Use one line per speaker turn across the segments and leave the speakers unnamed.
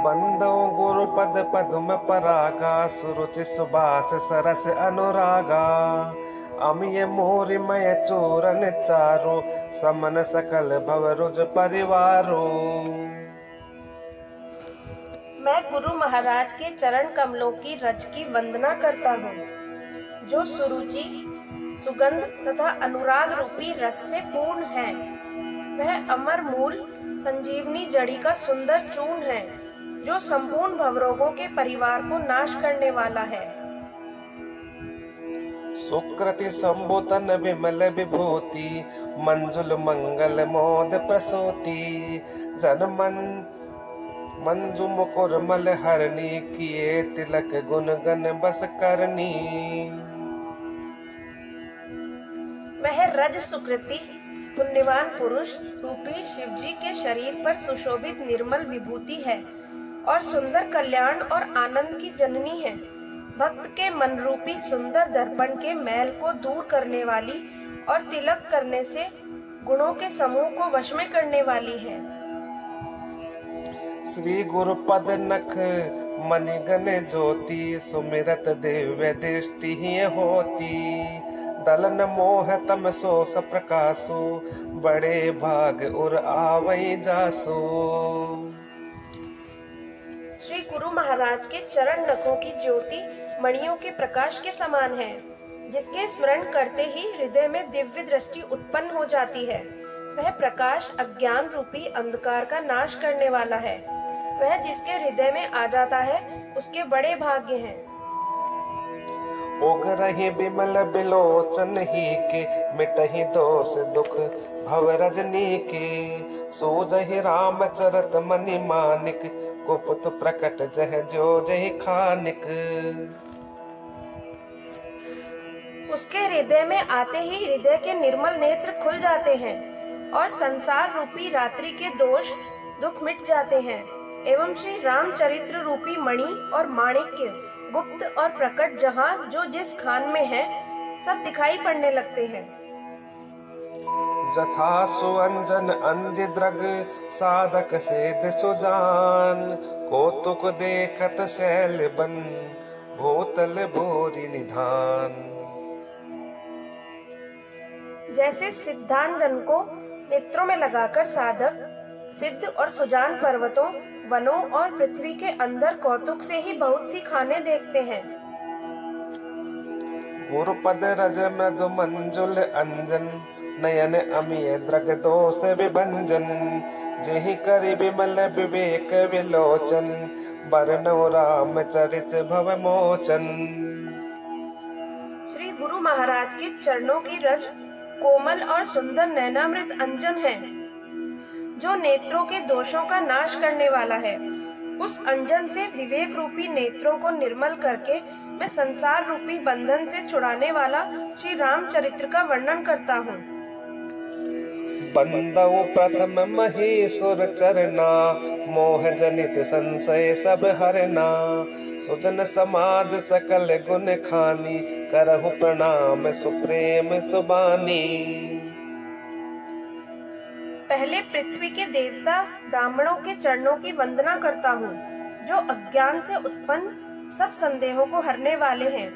बंदो गुरुपद पद्म परागा सुरुचि सुबास सरस अनुरागा अमिय मोरिमय चूरन चारो समन सकल भवरुज परिवारो।
मैं गुरु महाराज के चरण कमलों की रज की वंदना करता हूँ, जो सुरुचि, सुगंध तथा अनुराग रूपी रस से पूर्ण है। वह अमर मूल संजीवनी जड़ी का सुंदर चूर्ण है, जो संपूर्ण भवरोगों के परिवार को नाश करने वाला है।
सुकृति संबोतन विमल विभूति मंजुल मंगल मोद प्रसूति जन मन मंजू मुकुर मल हरणी किए तिलक गुण गण बस करनी।
वह रज सुकृति पुण्यवान पुरुष रूपी शिवजी के शरीर पर सुशोभित निर्मल विभूति है और सुंदर कल्याण और आनंद की जननी है। भक्त के मन रूपी सुंदर दर्पण के मैल को दूर करने वाली और तिलक करने से गुणों के समूह को वश में करने वाली है।
श्री गुरुपद नख मणिगण ज्योति सुमिरत दिव्य दृष्टि ही होती दलन मोह तम सो प्रकाशो बड़े भाग उर आवई जासो।
श्री गुरु महाराज के चरण नखों की ज्योति मणियों के प्रकाश के समान है, जिसके स्मरण करते ही हृदय में दिव्य दृष्टि उत्पन्न हो जाती है। वह प्रकाश अज्ञान रूपी अंधकार का नाश करने वाला है। वह जिसके हृदय में आ जाता है उसके बड़े भाग्य हैं।
ओगरहि बिमल बिलोचन ही के मिटहि दोष दुख भव रजनी के सोजहि राम चरत मनि मानिक कुपुत प्रकट जह जो जहि खानिक।
उसके हृदय में आते ही हृदय के निर्मल नेत्र खुल जाते हैं और संसार रूपी रात्रि के दोष दुख मिट जाते हैं एवं श्री रामचरित्र रूपी मणि और माणिक्य गुप्त और प्रकट जहां जो जिस खान में है सब दिखाई पड़ने लगते हैं।
जथा सुअंजन अंजिद्रग साधक सेध सुजान कौतुक देखत शैल बन भूतल भोरी निधान।
जैसे सिद्धांजन को नेत्रों में लगाकर साधक सिद्ध और सुजान पर्वतों वनों और पृथ्वी के अंदर कौतुक से ही बहुत सी खाने देखते हैं।
गुरुपद रज मृदु मंजुल अंजन नयन अमिय द्रग दोष विभंजन जेहि करि विमल विवेक विलोचन बरनौ राम चरित भव मोचन।
श्री गुरु महाराज के चरणों की रज कोमल और सुंदर नैनामृत अंजन है, जो नेत्रों के दोषों का नाश करने वाला है। उस अंजन से विवेक रूपी नेत्रों को निर्मल करके मैं संसार रूपी बंधन से छुड़ाने वाला श्री रामचरित्र का वर्णन करता हूँ।
बंदौ प्रथम महेश्वर चरना मोह जनित संशय सब हरना सुजन समाज सकल गुण खानी करहु प्रणाम सुप्रेम सुबानी।
पहले पृथ्वी के देवता ब्राह्मणों के चरणों की वंदना करता हूँ, जो अज्ञान से उत्पन्न सब संदेहों को हरने वाले हैं।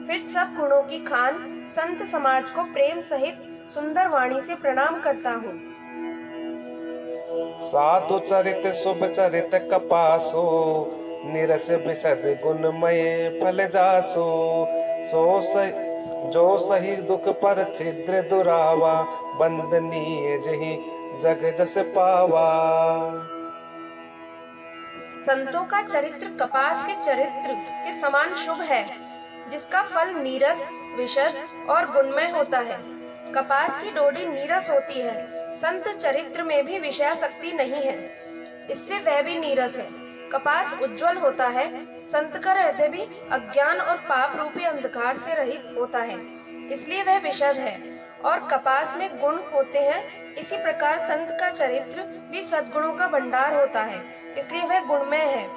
फिर सब गुणों की खान संत समाज को प्रेम सहित सुंदर वाणी से प्रणाम करता हूँ।
साधु चरित शुभ चरित कपासो निरस विशद गुणमय फल जासो जो सही दुख पर छिद्र दुरावा बंदनीय जही जग जस पावा।
संतों का चरित्र कपास के चरित्र के समान शुभ है, जिसका फल नीरस विशद और गुणमय होता है। कपास की डोडी नीरस होती है, संत चरित्र में भी विषयासक्ति नहीं है, इससे वह भी नीरस है। कपास उज्जवल होता है, संत का हृदय भी अज्ञान और पाप रूपी अंधकार से रहित होता है, इसलिए वह विशद है और कपास में गुण होते हैं। इसी प्रकार संत का चरित्र भी सद्गुणों का भंडार होता है, इसलिए वह गुणमय है।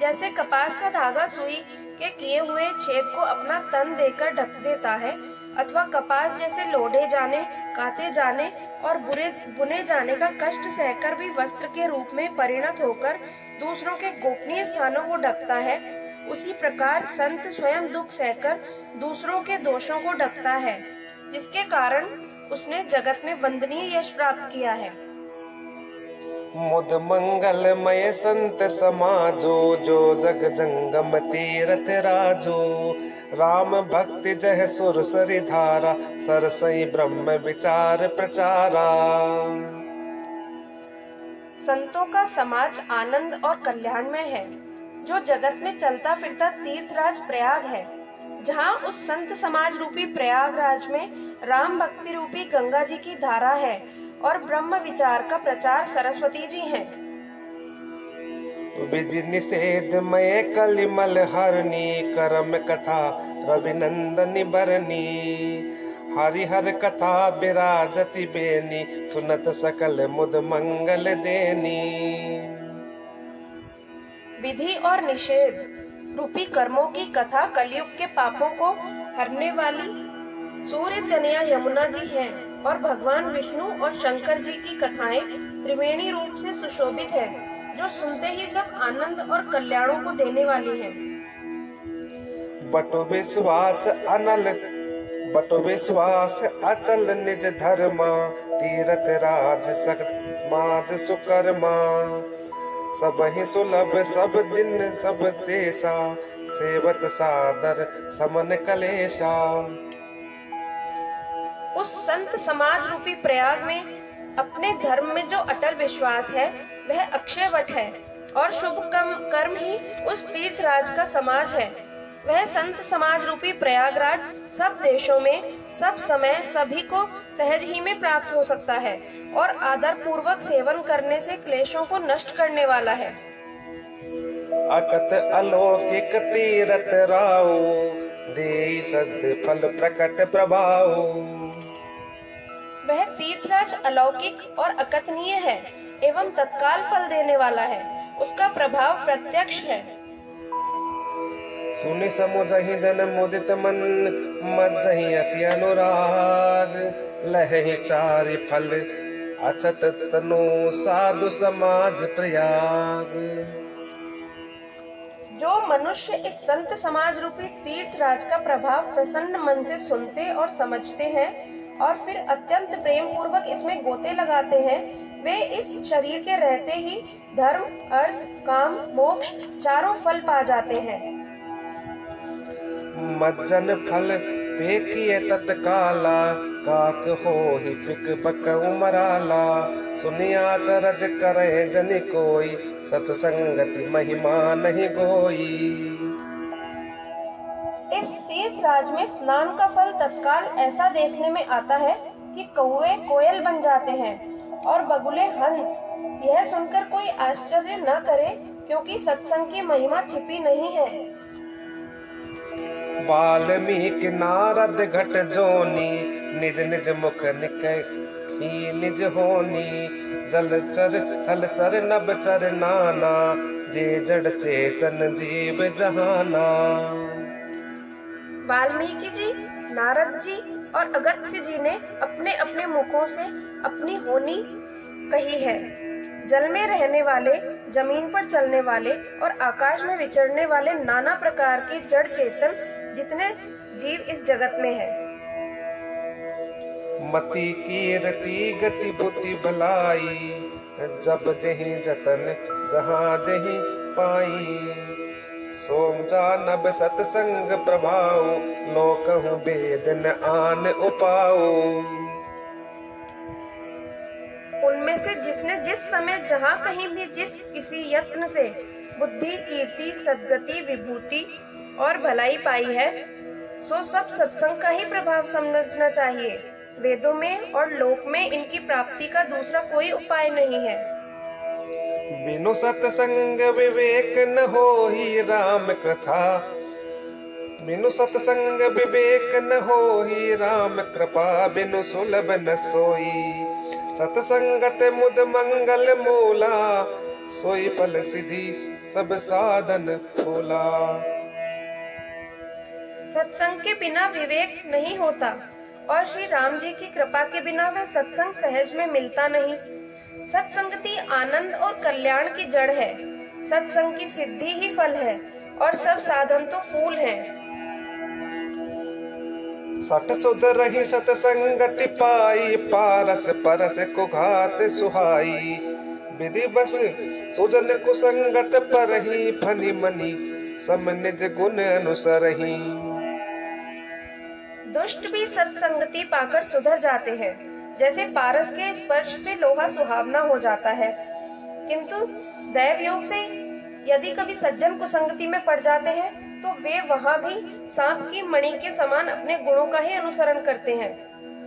जैसे कपास का धागा सुई के किए हुए छेद को अपना तन देकर ढक देता है, अथवा कपास जैसे लोढ़े जाने, काते जाने और बुने जाने का कष्ट सहकर भी वस्त्र के रूप में परिणत होकर दूसरों के गोपनीय स्थानों को ढकता है, उसी प्रकार संत स्वयं दुख सहकर दूसरों के दोषों को ढकता है, जिसके कारण उसने जगत में वंदनीय यश प्राप्त किया है।
मुद मंगलमय संत समाजो, जो जग जंगम तीरथ राजो। राम भक्ति जह सुर सरि धारा, सरसई ब्रह्म विचार प्रचारा।
संतों का समाज आनंद और कल्याणमय है, जो जगत में चलता फिरता तीर्थराज प्रयाग है, जहाँ उस संत समाज रूपी प्रयागराज में राम भक्ति रूपी गंगा जी की धारा है और ब्रह्म विचार का प्रचार सरस्वती जी हैं।
विधि निषेध मय कलिमल हरनी, करम कथा रविनंदनी बरनी। हरिहर कथा विराजति बेनी, सुनत सकल मुद मंगल देनी।
विधि और निषेध रूपी कर्मों की कथा कलयुग के पापों को हरने वाली सूर्य तनया यमुना जी हैं और भगवान विष्णु और शंकर जी की कथाएं त्रिवेणी रूप से सुशोभित है, जो सुनते ही सब आनंद और कल्याणों को देने वाली हैं।
बटो विश्वास अचल निज धर्मा, तीरथ राज समाज सुकर्मा। सब ही सुलभ सब दिन सब देशा, सेवत सादर समन कलेशा।
उस संत समाज रूपी प्रयाग में अपने धर्म में जो अटल विश्वास है वह अक्षयवट है, और शुभ कर्म ही उस तीर्थराज का समाज है। वह संत समाज रूपी प्रयागराज सब देशों में सब समय सभी को सहज ही में प्राप्त हो सकता है और आदर पूर्वक सेवन करने से क्लेशों को नष्ट करने वाला है।
अकत अलौकिक तीरथ राओ, देई सद फल प्रकट प्रभाव।
वह तीर्थराज अलौकिक और अकथनीय है एवं तत्काल फल देने वाला है, उसका प्रभाव प्रत्यक्ष है।
सुनि समुझहि जन मुदित मन, मज्जहि अति अनुराग। लहहि चारि फल अछत तनु, साधु समाज प्रयाग।
जो मनुष्य इस संत समाज रूपी तीर्थराज का प्रभाव प्रसन्न मन से सुनते और समझते हैं और फिर अत्यंत प्रेम पूर्वक इसमें गोते लगाते हैं, वे इस शरीर के रहते ही धर्म, अर्थ, काम, मोक्ष चारों फल पा जाते हैं।
मज्जन फल पेकिए तत्काला, काक होहि पिक बक उमराला। सुनिया चरज करे जनि कोई, सत्संगति महिमा नहीं गोई।
इस तीर्थराज में स्नान का फल तत्काल ऐसा देखने में आता है कि कौवे कोयल बन जाते हैं और बगुले हंस। यह सुनकर कोई आश्चर्य न करे, क्योंकि सत्संग की महिमा छिपी नहीं है।
वाल्मीकि नारद घट जोनी, निज निज मुख निकही निज होनी। जलचर थलचर नभचर नाना, जे जड़ चेतन जीव जहाना।
वाल्मीकि जी, नारद जी और अगस्त्य जी ने अपने अपने मुखों से अपनी होनी कही है। जल में रहने वाले, जमीन पर चलने वाले और आकाश में विचरने वाले नाना प्रकार के जड़ चेतन जितने जीव इस जगत में है।
मति कीरति गति बुद्धि भलाई, जब जही जतन जहाँ जही पाई। सोम जानब सत्संग प्रभाव, लोकहु वेद न आन उपाओ।
उनमें से जिसने जिस समय जहाँ कहीं भी जिस किसी यत्न से बुद्धि, कीर्ति, सद्गति, विभूति और भलाई पाई है, सो सब सत्संग का ही प्रभाव समझना चाहिए। वेदों में और लोक में इनकी प्राप्ति का दूसरा कोई उपाय नहीं है।
बिनु सत्संग विवेक न होहि राम कथा, बिनु सत्संग विवेक न होहि राम कृपा। बिनु सुलभ न सोई, सत्संगत मुद मंगल मूला। सोई फल सिद्धि सब साधन फूला।
सत्संग के बिना विवेक नहीं होता, और श्री राम जी की कृपा के बिना वह सत्संग सहज में मिलता नहीं। सत्संगति आनंद और कल्याण की जड़ है। सत्संग की सिद्धि ही फल है और सब साधन तो फूल हैं।
सठ सुध रही सतसंगति पाई, पारस परस को घात सुहाई। विधि बस सुजन कुसंगत परही, फनि मनि सम निज गुण अनुसरही।
दुष्ट भी सत्संगति पाकर सुधर जाते हैं, जैसे पारस के स्पर्श से लोहा सुहावना हो जाता है। किंतु दैव योग से यदि कभी सज्जन कुसंगति में पड़ जाते हैं तो वे वहां भी सांप की मणि के समान अपने गुणों का ही अनुसरण करते हैं।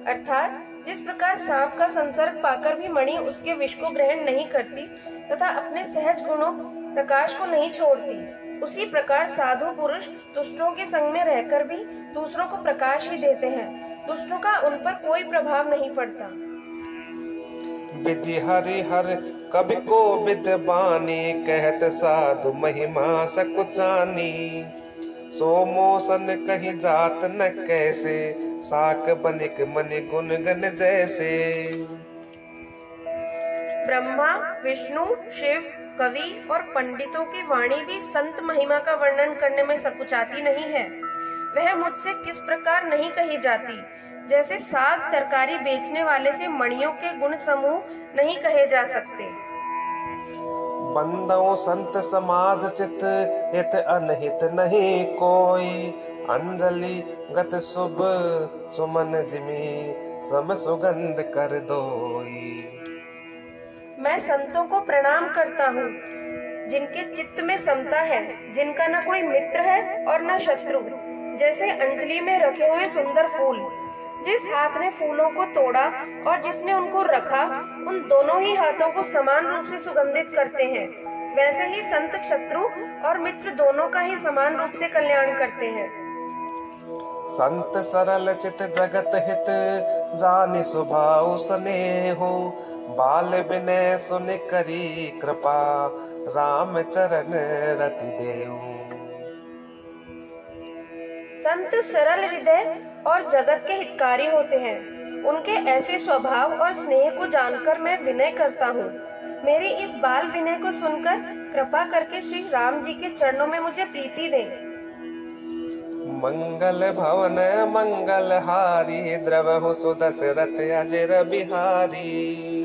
अर्थात जिस प्रकार सांप का संसर्ग पाकर भी मणि उसके विष को ग्रहण नहीं करती तथा अपने सहज गुणों प्रकाश को नहीं छोड़ती, उसी प्रकार साधु पुरुष दुष्टों के संग में रहकर भी दूसरों को प्रकाश ही देते हैं। दुष्टों का उन पर कोई प्रभाव नहीं पड़ता।
विधि हरि हर कवि को विद बानी, कहत साधु महिमा सकुचानी। सो मोसन कहीं जात न कैसे, साक बनिक मनि गुण गन जैसे।
ब्रह्मा विष्णु शिव कवि और पंडितों की वाणी भी संत महिमा का वर्णन करने में सकुचाती नहीं है। वह मुझसे किस प्रकार नहीं कही जाती, जैसे साग तरकारी बेचने वाले से मणियों के गुण समूह नहीं कहे जा सकते।
बंदो संत समाज चित, हित अनहित नहीं कोई। अंजलि गत शुभ सुमन जिमी, सम सुगंध कर दोई।
मैं संतों को प्रणाम करता हूँ, जिनके चित्त में समता है, जिनका न कोई मित्र है और न शत्रु। जैसे अंजलि में रखे हुए सुंदर फूल, जिस हाथ ने फूलों को तोड़ा और जिसने उनको रखा, उन दोनों ही हाथों को समान रूप से सुगंधित करते हैं। वैसे ही संत शत्रु और मित्र दोनों का ही समान रूप से कल्याण करते हैं।
संत सरल चित जगत हित, जानि स्वभाव स्नेहो। बाल विनय सुन करी कृपा, राम चरण रति देऊ।
संत सरल हृदय और जगत के हितकारी होते हैं। उनके ऐसे स्वभाव और स्नेह को जानकर मैं विनय करता हूँ। मेरी इस बाल विनय को सुनकर कृपा करके श्री राम जी के चरणों में मुझे प्रीति दें।
मंगल भवन मंगल हारी, द्रवहु सुदशरथ अजर बिहारी।